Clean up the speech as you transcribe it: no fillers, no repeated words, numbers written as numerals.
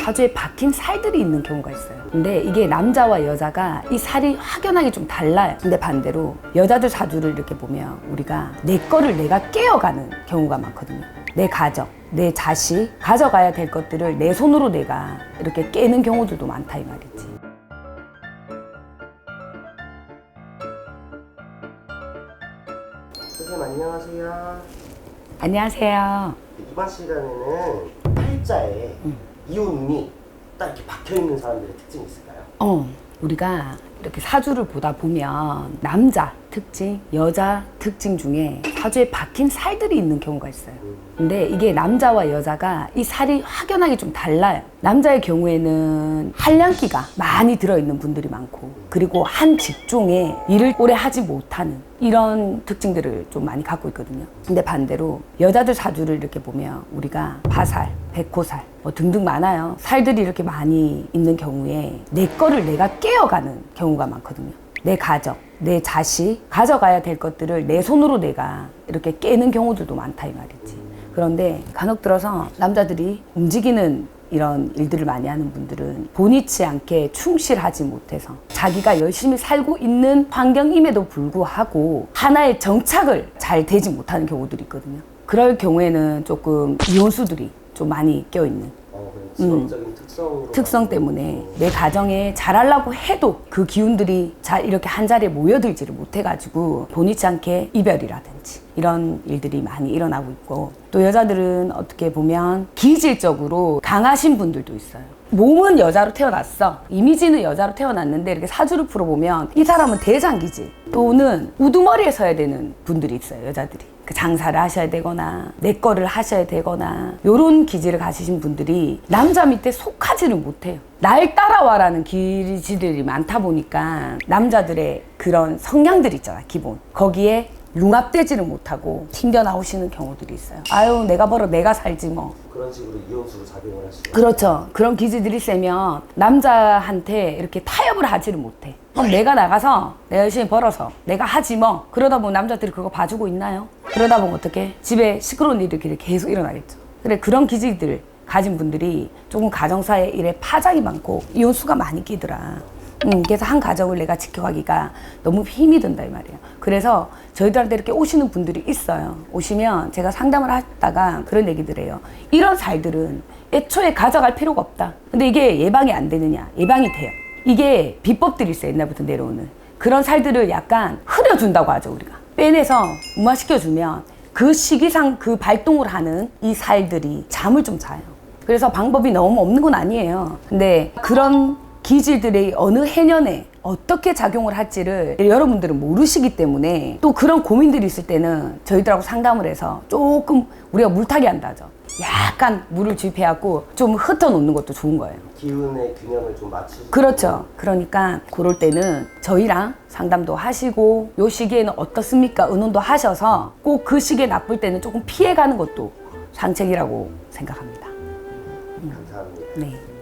사주에 박힌 살들이 있는 경우가 있어요. 근데 이게 남자와 여자가 이 살이 확연하게 좀 달라요. 근데 반대로 여자들 사주를 이렇게 보면 우리가 내 거를 내가 깨어가는 경우가 많거든요. 내 가정, 내 자식, 가져가야 될 것들을 내 손으로 내가 이렇게 깨는 경우들도 많다 이 말이지. 선생님 안녕하세요. 안녕하세요. 이번 시간에는 팔자에 이온이 딱 이렇게 박혀있는 사람들의 특징이 있을까요? 우리가 이렇게 사주를 보다 보면 남자 특징, 여자 특징 중에 사주에 박힌 살들이 있는 경우가 있어요. 근데 이게 남자와 여자가 이 살이 확연하게 좀 달라요. 남자의 경우에는 한량기가 많이 들어있는 분들이 많고, 그리고 한 직종에 일을 오래 하지 못하는 이런 특징들을 좀 많이 갖고 있거든요. 근데 반대로 여자들 사주를 이렇게 보면 우리가 화살, 백호살 뭐 등등 많아요. 살들이 이렇게 많이 있는 경우에 내 거를 내가 깨어가는 경우가 많거든요. 내 가정, 내 자식, 가져가야 될 것들을 내 손으로 내가 이렇게 깨는 경우들도 많다 이 말이지. 그런데 간혹 들어서 남자들이 움직이는 이런 일들을 많이 하는 분들은 본의치 않게 충실하지 못해서 자기가 열심히 살고 있는 환경임에도 불구하고 하나의 정착을 잘 되지 못하는 경우들이 있거든요. 그럴 경우에는 조금 이혼수들이 좀 많이 껴있는 직업적인 특성 때문에 내 가정에 잘하려고 해도 그 기운들이 잘 이렇게 한 자리에 모여들지를 못해가지고 본의치 않게 이별이라든지 이런 일들이 많이 일어나고 있고, 또 여자들은 어떻게 보면 기질적으로 강하신 분들도 있어요. 몸은 여자로 태어났어, 이미지는 여자로 태어났는데 이렇게 사주를 풀어보면 이 사람은 대장기질 또는 우두머리에 서야 되는 분들이 있어요. 여자들이 그 장사를 하셔야 되거나 내 거를 하셔야 되거나 이런 기질을 가지신 분들이 남자 밑에 속하지는 못해요. 날 따라와라는 기질들이 많다 보니까 남자들의 그런 성향들이 있잖아, 기본. 거기에 융합되지를 못하고 튕겨 나오시는 경우들이 있어요. 아유, 내가 벌어 내가 살지 뭐. 그런 식으로 이혼수로 작용을 할 수가. 그렇죠. 그런 기질들이 세면 남자한테 이렇게 타협을 하지를 못해. 그럼 내가 나가서 내가 열심히 벌어서 내가 하지 뭐. 그러다 보면 남자들이 그거 봐주고 있나요? 그러다 보면 어떻게? 집에 시끄러운 일이 계속 일어나겠죠. 그래, 그런 기질들 가진 분들이 조금 가정사의 일에 파장이 많고 이혼수가 많이 끼더라. 그래서 한 가정을 내가 지켜가기가 너무 힘이 든다 이 말이에요. 그래서 저희들한테 이렇게 오시는 분들이 있어요. 오시면 제가 상담을 하다가 그런 얘기들 해요. 이런 살들은 애초에 가져갈 필요가 없다. 근데 이게 예방이 안 되느냐? 예방이 돼요. 이게 비법들이 있어요. 옛날부터 내려오는 그런 살들을 약간 흐려준다고 하죠. 우리가 빼내서 무마시켜주면 그 시기상 그 발동을 하는 이 살들이 잠을 좀 자요. 그래서 방법이 너무 없는 건 아니에요. 근데 그런 기질들이 어느 해년에 어떻게 작용을 할지를 여러분들은 모르시기 때문에 또 그런 고민들이 있을 때는 저희들하고 상담을 해서 조금 우리가 물타기 한다죠. 약간 물을 주입해갖고 좀 흩어놓는 것도 좋은 거예요. 기운의 균형을 좀 맞추고. 그렇죠. 그러니까 그럴 때는 저희랑 상담도 하시고 요 시기에는 어떻습니까? 의논도 하셔서 꼭 그 시기에 나쁠 때는 조금 피해가는 것도 상책이라고 생각합니다. 감사합니다. 네.